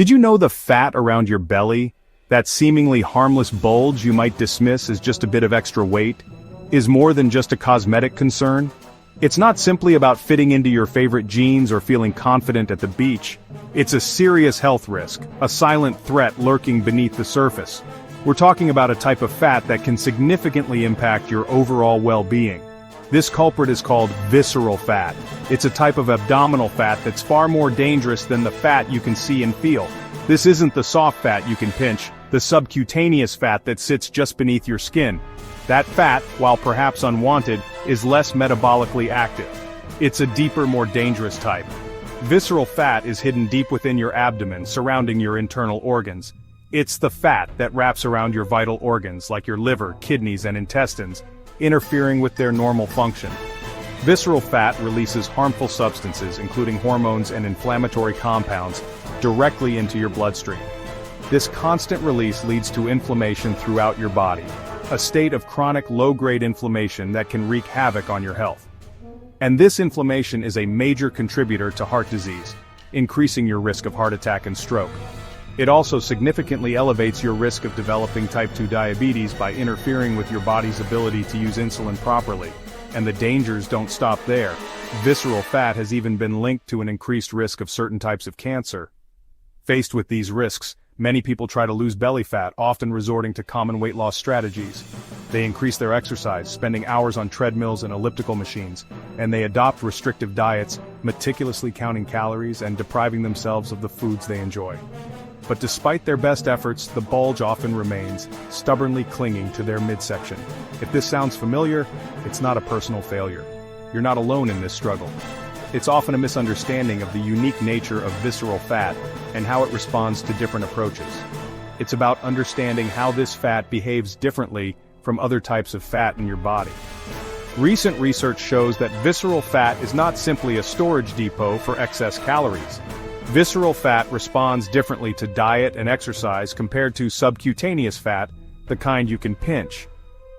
Did you know the fat around your belly, that seemingly harmless bulge you might dismiss as just a bit of extra weight, is more than just a cosmetic concern? It's not simply about fitting into your favorite jeans or feeling confident at the beach. It's a serious health risk, a silent threat lurking beneath the surface. We're talking about a type of fat that can significantly impact your overall well-being. This culprit is called visceral fat. It's a type of abdominal fat that's far more dangerous than the fat you can see and feel. This isn't the soft fat you can pinch, the subcutaneous fat that sits just beneath your skin. That fat, while perhaps unwanted, is less metabolically active. It's a deeper, more dangerous type. Visceral fat is hidden deep within your abdomen, surrounding your internal organs. It's the fat that wraps around your vital organs, like your liver, kidneys, and intestines, interfering with their normal function. Visceral fat releases harmful substances, including hormones and inflammatory compounds, directly into your bloodstream. This constant release leads to inflammation throughout your body, a state of chronic low-grade inflammation that can wreak havoc on your health. And this inflammation is a major contributor to heart disease, increasing your risk of heart attack and stroke. It also significantly elevates your risk of developing type 2 diabetes by interfering with your body's ability to use insulin properly. And the dangers don't stop there. Visceral fat has even been linked to an increased risk of certain types of cancer. Faced with these risks, many people try to lose belly fat, often resorting to common weight loss strategies. They increase their exercise, spending hours on treadmills and elliptical machines, and they adopt restrictive diets, meticulously counting calories and depriving themselves of the foods they enjoy. But despite their best efforts, the bulge often remains, stubbornly clinging to their midsection. If this sounds familiar, it's not a personal failure. You're not alone in this struggle. It's often a misunderstanding of the unique nature of visceral fat and how it responds to different approaches. It's about understanding how this fat behaves differently from other types of fat in your body. Recent research shows that visceral fat is not simply a storage depot for excess calories. Visceral fat responds differently to diet and exercise compared to subcutaneous fat, the kind you can pinch.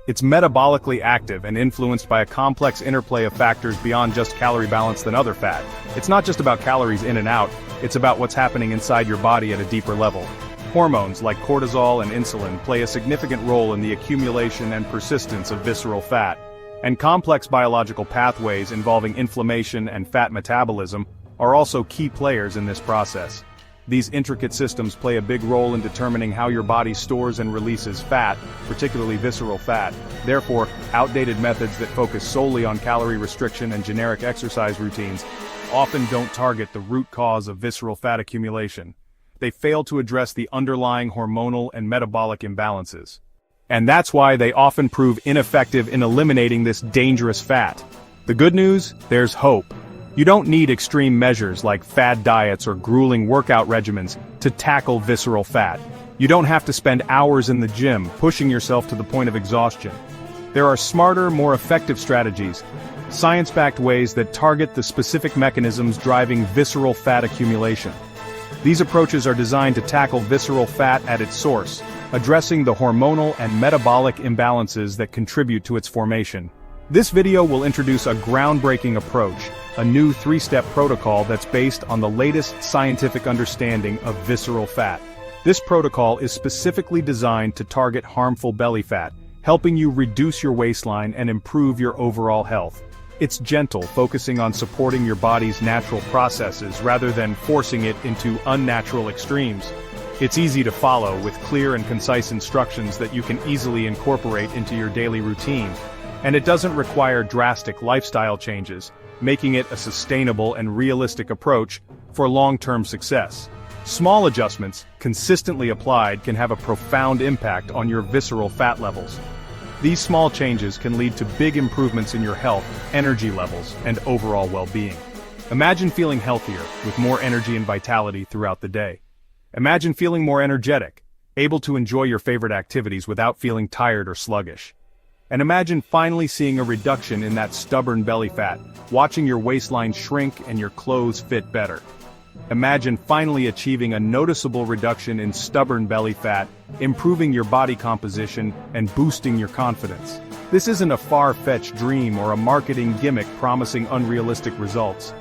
It's metabolically active and influenced by a complex interplay of factors beyond just calorie balance than other fat. It's not just about calories in and out, it's about what's happening inside your body at a deeper level. Hormones like cortisol and insulin play a significant role in the accumulation and persistence of visceral fat, and complex biological pathways involving inflammation and fat metabolism are also key players in this process. These intricate systems play a big role in determining how your body stores and releases fat, particularly visceral fat. Therefore, outdated methods that focus solely on calorie restriction and generic exercise routines often don't target the root cause of visceral fat accumulation. They fail to address the underlying hormonal and metabolic imbalances. And that's why they often prove ineffective in eliminating this dangerous fat. The good news? There's hope. You don't need extreme measures like fad diets or grueling workout regimens to tackle visceral fat. You don't have to spend hours in the gym pushing yourself to the point of exhaustion. There are smarter, more effective strategies, science-backed ways that target the specific mechanisms driving visceral fat accumulation. These approaches are designed to tackle visceral fat at its source, addressing the hormonal and metabolic imbalances that contribute to its formation. This video will introduce a groundbreaking approach, a new 3-step protocol that's based on the latest scientific understanding of visceral fat. This protocol is specifically designed to target harmful belly fat, helping you reduce your waistline and improve your overall health. It's gentle, focusing on supporting your body's natural processes rather than forcing it into unnatural extremes. It's easy to follow, with clear and concise instructions that you can easily incorporate into your daily routine. And it doesn't require drastic lifestyle changes, making it a sustainable and realistic approach for long-term success. Small adjustments, consistently applied, can have a profound impact on your visceral fat levels. These small changes can lead to big improvements in your health, energy levels, and overall well-being. Imagine feeling healthier, with more energy and vitality throughout the day. Imagine feeling more energetic, able to enjoy your favorite activities without feeling tired or sluggish. And imagine finally seeing a reduction in that stubborn belly fat, watching your waistline shrink and your clothes fit better. Imagine finally achieving a noticeable reduction in stubborn belly fat, improving your body composition, and boosting your confidence. This isn't a far-fetched dream or a marketing gimmick promising unrealistic results.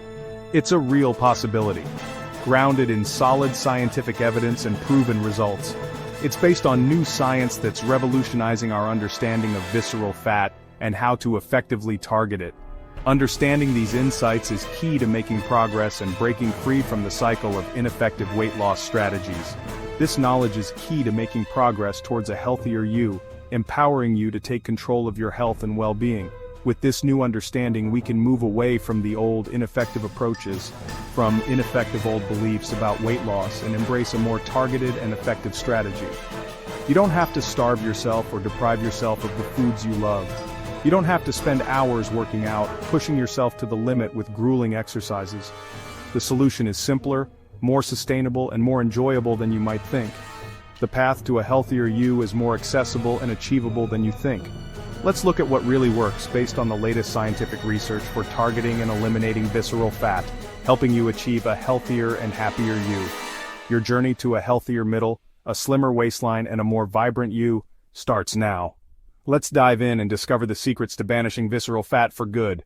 It's a real possibility. grounded in solid scientific evidence and proven results. It's based on new science that's revolutionizing our understanding of visceral fat and how to effectively target it. Understanding these insights is key to making progress and breaking free from the cycle of ineffective weight loss strategies. This knowledge is key to making progress towards a healthier you, empowering you to take control of your health and well-being. With this new understanding, we can move away from the old ineffective approaches, from ineffective old beliefs about weight loss, and embrace a more targeted and effective strategy. You don't have to starve yourself or deprive yourself of the foods you love. You don't have to spend hours working out, pushing yourself to the limit with grueling exercises. The solution is simpler, more sustainable, and more enjoyable than you might think. The path to a healthier you is more accessible and achievable than you think. Let's look at what really works based on the latest scientific research for targeting and eliminating visceral fat, helping you achieve a healthier and happier you. Your journey to a healthier middle, a slimmer waistline, and a more vibrant you starts now. Let's dive in and discover the secrets to banishing visceral fat for good.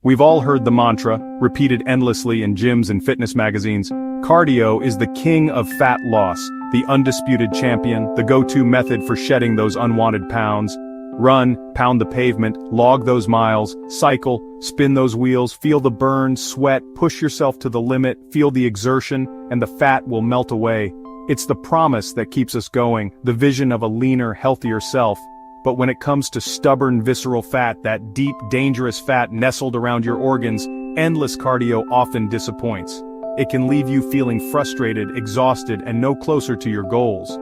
We've all heard the mantra, repeated endlessly in gyms and fitness magazines: cardio is the king of fat loss, the undisputed champion, the go-to method for shedding those unwanted pounds. Run, pound the pavement, log those miles, cycle, spin those wheels, feel the burn, sweat, push yourself to the limit, feel the exertion, and the fat will melt away. It's the promise that keeps us going, the vision of a leaner, healthier self. But when it comes to stubborn visceral fat, that deep, dangerous fat nestled around your organs, endless cardio often disappoints. It can leave you feeling frustrated, exhausted, and no closer to your goals.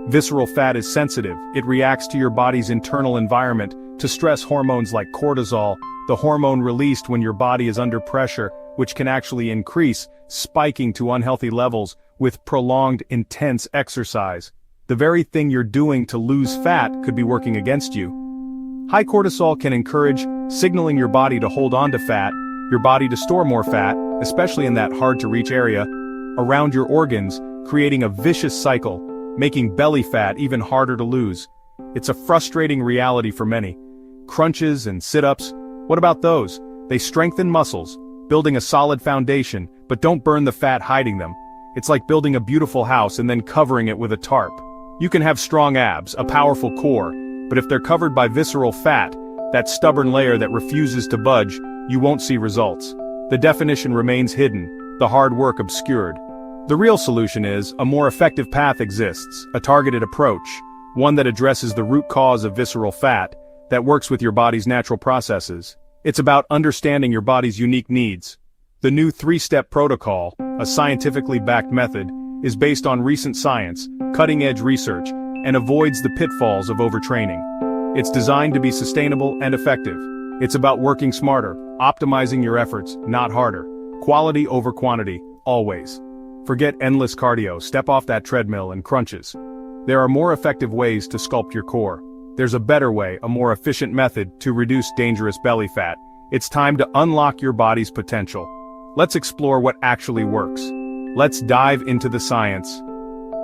Visceral fat is sensitive. It reacts to your body's internal environment, to stress hormones like cortisol, the hormone released when your body is under pressure, which can actually increase, spiking to unhealthy levels with prolonged, intense exercise. The very thing you're doing to lose fat could be working against you. High cortisol can encourage, signaling your body to hold on to fat, your body to store more fat, especially in that hard-to-reach area, around your organs, creating a vicious cycle, making belly fat even harder to lose. It's a frustrating reality for many. Crunches and sit-ups, what about those? They strengthen muscles, building a solid foundation, but don't burn the fat hiding them. It's like building a beautiful house and then covering it with a tarp. You can have strong abs, a powerful core, but if they're covered by visceral fat, that stubborn layer that refuses to budge, you won't see results. The definition remains hidden, the hard work obscured. The real solution is, a more effective path exists, a targeted approach, one that addresses the root cause of visceral fat, that works with your body's natural processes. It's about understanding your body's unique needs. The new 3-step protocol, a scientifically backed method, is based on recent science, cutting-edge research, and avoids the pitfalls of overtraining. It's designed to be sustainable and effective. It's about working smarter, optimizing your efforts, not harder. Quality over quantity, always. Forget endless cardio, step off that treadmill and crunches. There are more effective ways to sculpt your core. There's a better way, a more efficient method to reduce dangerous belly fat. It's time to unlock your body's potential. Let's explore what actually works. Let's dive into the science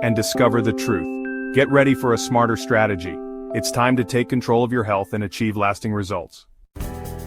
and discover the truth. Get ready for a smarter strategy. It's time to take control of your health and achieve lasting results.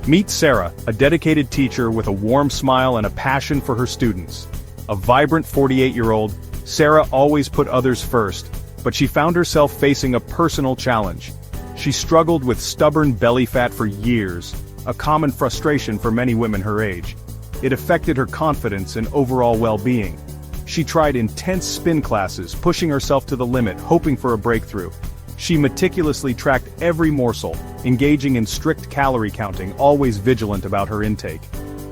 Meet Sarah, a dedicated teacher with a warm smile and a passion for her students. A vibrant 48-year-old, Sarah always put others first, but she found herself facing a personal challenge. She struggled with stubborn belly fat for years, a common frustration for many women her age. It affected her confidence and overall well-being. She tried intense spin classes, pushing herself to the limit, hoping for a breakthrough. She meticulously tracked every morsel, engaging in strict calorie counting, always vigilant about her intake.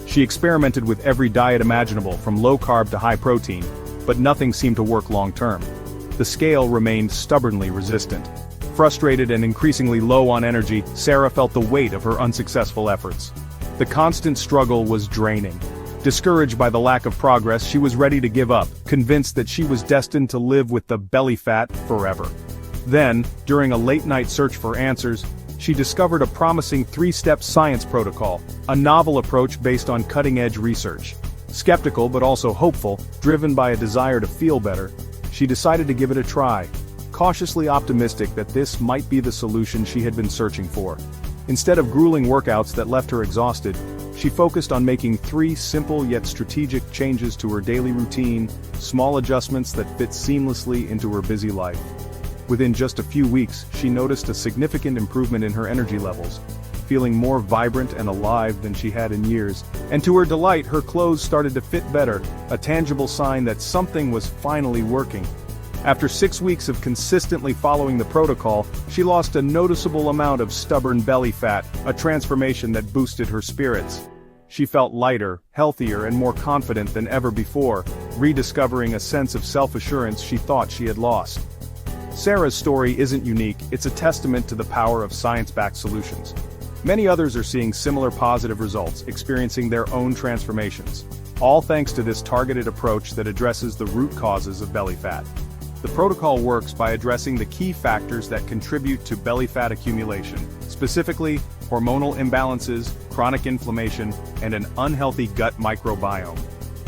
She experimented with every diet imaginable, from low-carb to high-protein, but nothing seemed to work long-term. The scale remained stubbornly resistant. Frustrated and increasingly low on energy, Sarah felt the weight of her unsuccessful efforts. The constant struggle was draining. Discouraged by the lack of progress, she was ready to give up, convinced that she was destined to live with the belly fat forever. Then, during a late-night search for answers, she discovered a promising 3-step science protocol, a novel approach based on cutting-edge research. Skeptical but also hopeful, driven by a desire to feel better, she decided to give it a try, cautiously optimistic that this might be the solution she had been searching for. Instead of grueling workouts that left her exhausted, She focused on making 3 simple yet strategic changes to her daily routine, small adjustments that fit seamlessly into her busy life. Within just a few weeks, she noticed a significant improvement in her energy levels, feeling more vibrant and alive than she had in years, and to her delight, her clothes started to fit better, a tangible sign that something was finally working. After 6 weeks of consistently following the protocol, she lost a noticeable amount of stubborn belly fat, a transformation that boosted her spirits. She felt lighter, healthier, and more confident than ever before, rediscovering a sense of self-assurance she thought she had lost. Sarah's story isn't unique, it's a testament to the power of science-backed solutions. Many others are seeing similar positive results, experiencing their own transformations. All thanks to this targeted approach that addresses the root causes of belly fat. The protocol works by addressing the key factors that contribute to belly fat accumulation, specifically, hormonal imbalances, chronic inflammation, and an unhealthy gut microbiome.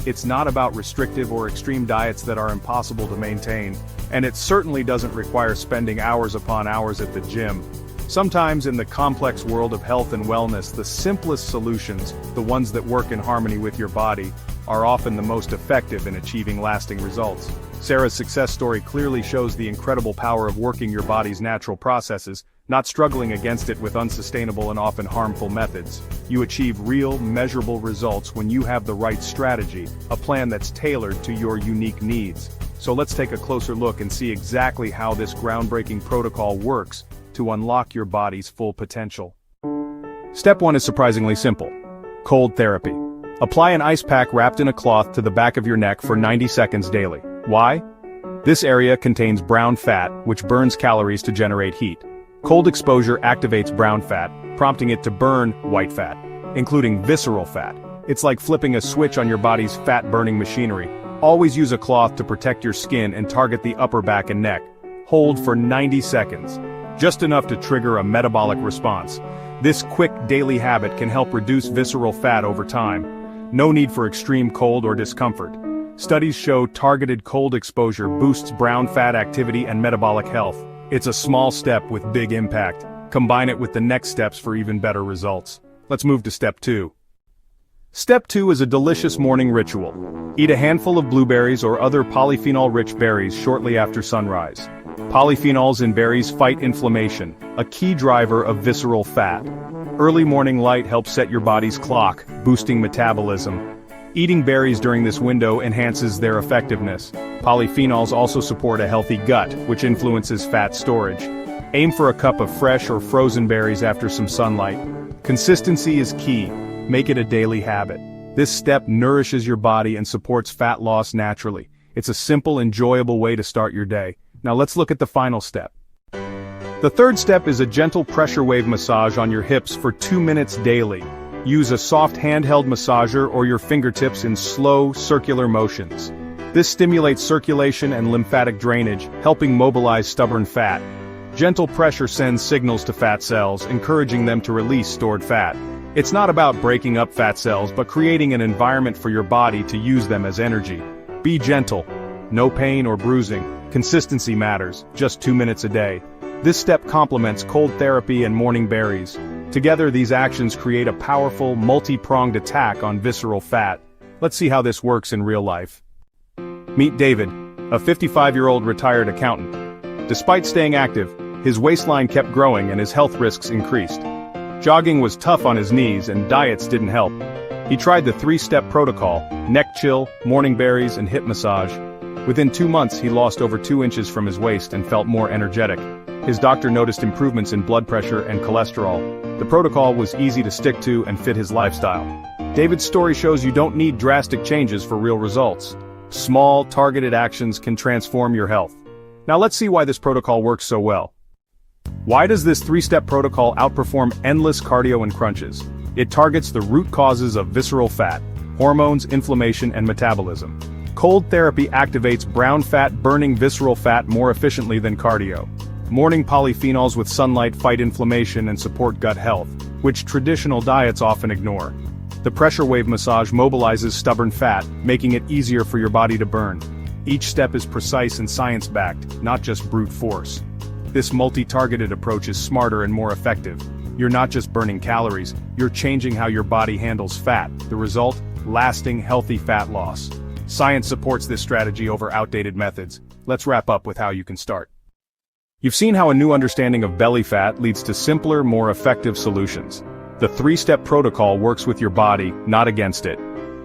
It's not about restrictive or extreme diets that are impossible to maintain, and it certainly doesn't require spending hours upon hours at the gym. Sometimes in the complex world of health and wellness, the simplest solutions, the ones that work in harmony with your body, are often the most effective in achieving lasting results. Sarah's success story clearly shows the incredible power of working your body's natural processes, not struggling against it with unsustainable and often harmful methods. You achieve real, measurable results when you have the right strategy, a plan that's tailored to your unique needs. So let's take a closer look and see exactly how this groundbreaking protocol works to unlock your body's full potential. Step 1 is surprisingly simple. Cold therapy. Apply an ice pack wrapped in a cloth to the back of your neck for 90 seconds daily. Why? This area contains brown fat, which burns calories to generate heat. Cold exposure activates brown fat, prompting it to burn white fat, including visceral fat. It's like flipping a switch on your body's fat-burning machinery. Always use a cloth to protect your skin and target the upper back and neck. Hold for 90 seconds. Just enough to trigger a metabolic response. This quick daily habit can help reduce visceral fat over time. No need for extreme cold or discomfort. Studies show targeted cold exposure boosts brown fat activity and metabolic health. It's a small step with big impact. Combine it with the next steps for even better results. Let's move to step 2. Step 2 is a delicious morning ritual. Eat a handful of blueberries or other polyphenol-rich berries shortly after sunrise. Polyphenols in berries fight inflammation, a key driver of visceral fat. Early morning light helps set your body's clock, boosting metabolism. Eating berries during this window enhances their effectiveness. Polyphenols also support a healthy gut, which influences fat storage. Aim for a cup of fresh or frozen berries after some sunlight. Consistency is key. Make it a daily habit. This step nourishes your body and supports fat loss naturally. It's a simple, enjoyable way to start your day. Now let's look at the final step. The third step is a gentle pressure wave massage on your hips for 2 minutes daily. Use a soft handheld massager or your fingertips in slow, circular motions. This stimulates circulation and lymphatic drainage, helping mobilize stubborn fat. Gentle pressure sends signals to fat cells, encouraging them to release stored fat. It's not about breaking up fat cells, but creating an environment for your body to use them as energy. Be gentle. No pain or bruising. Consistency matters, just 2 minutes a day. This step complements cold therapy and morning berries. Together, these actions create a powerful, multi-pronged attack on visceral fat. Let's see how this works in real life. Meet David, a 55-year-old retired accountant. Despite staying active, his waistline kept growing and his health risks increased. Jogging was tough on his knees and diets didn't help. He tried the 3-step protocol: neck chill, morning berries, and hip massage. Within 2 months, he lost over 2 inches from his waist and felt more energetic. His doctor noticed improvements in blood pressure and cholesterol. The protocol was easy to stick to and fit his lifestyle. David's story shows you don't need drastic changes for real results. Small, targeted actions can transform your health. Now let's see why this protocol works so well. Why does this 3-step protocol outperform endless cardio and crunches? It targets the root causes of visceral fat, hormones, inflammation, and metabolism. Cold therapy activates brown fat burning visceral fat more efficiently than cardio. Morning polyphenols with sunlight fight inflammation and support gut health, which traditional diets often ignore. The pressure wave massage mobilizes stubborn fat, making it easier for your body to burn. Each step is precise and science-backed, not just brute force. This multi-targeted approach is smarter and more effective. You're not just burning calories, you're changing how your body handles fat. The result? Lasting, healthy fat loss. Science supports this strategy over outdated methods. Let's wrap up with how you can start. You've seen how a new understanding of belly fat leads to simpler, more effective solutions. The 3-step protocol works with your body, not against it.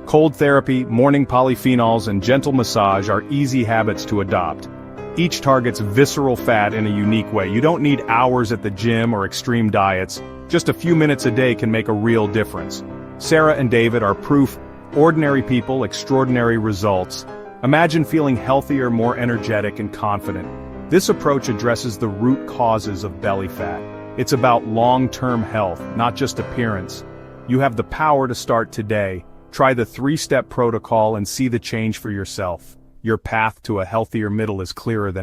Cold therapy, morning polyphenols, and gentle massage are easy habits to adopt. Each targets visceral fat in a unique way. You don't need hours at the gym or extreme diets. Just a few minutes a day can make a real difference. Sarah and David are proof. Ordinary people, extraordinary results. Imagine feeling healthier, more energetic, and confident. This approach addresses the root causes of belly fat. It's about long-term health, not just appearance. You have the power to start today. Try the 3-step protocol and see the change for yourself. Your path to a healthier middle is clearer than